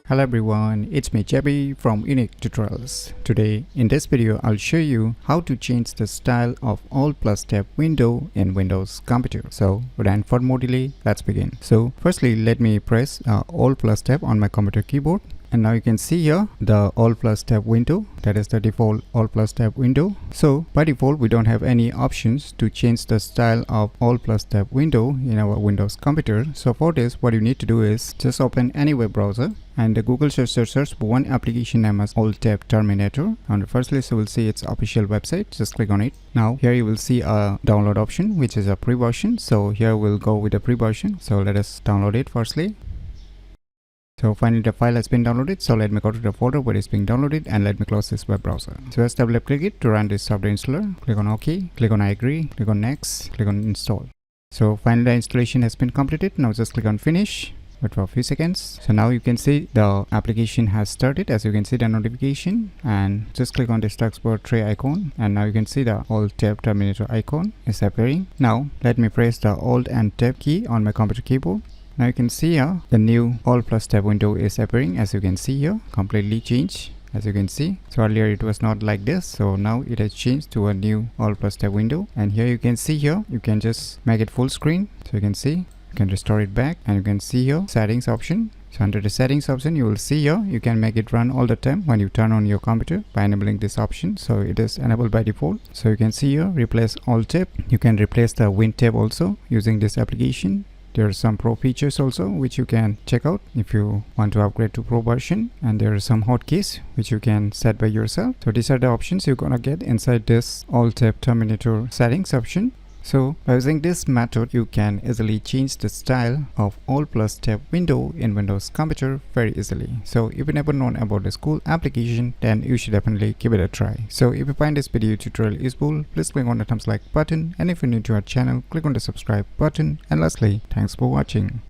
Hello everyone, it's me Jebby from UniqueTutorials. Today in this video I'll show you how to change the style of ALT+TAB window in Windows computer. So without further more delay, let's begin. So firstly let me press ALT+TAB on my computer keyboard. And now you can see here the ALT+TAB window, that is the default ALT+TAB window. So by default we don't have any options to change the style of ALT+TAB window in our Windows computer. So for this what you need to do is just open any web browser and the Google search for one application name as ALT+TAB Terminator. On the first list you will see its official website. Just click on it. Now here you will see a download option which is a pre version. So here we'll go with the pre version. So let us download it firstly. So finally the file has been downloaded, so let me go to the folder where it's being downloaded and let me close this web browser. So just double click it to run this software installer. Click on OK, click on I agree, click on next, click on install. So finally the installation has been completed. Now just click on finish. Wait for a few seconds. So now you can see the application has started, as you can see the notification, and just click on the taskbar tray icon and now you can see the ALT+TAB Terminator icon is appearing. Now let me press the Alt and Tab key on my computer keyboard. Now you can see here the new ALT+TAB window is appearing, as you can see here, completely changed, as you can see. So earlier it was not like this, so now it has changed to a new ALT+TAB window. And here you can see here, you can just make it full screen. So you can see, you can restore it back, and you can see here settings option. So under the settings option you will see here you can make it run all the time when you turn on your computer by enabling this option. So it is enabled by default. So you can see here replace ALT+TAB. You can replace the WinTab also using this application. There are some pro features also which you can check out if you want to upgrade to pro version, and there are some hotkeys which you can set by yourself. So these are the options you're gonna get inside this ALT+TAB Terminator settings option. So by using this method you can easily change the style of ALT+TAB window in Windows computer very easily. So if you never known about this cool application, then you should definitely give it a try. So if you find this video tutorial useful, please click on the thumbs like button, and if you're new to our channel, click on the subscribe button, and lastly, thanks for watching.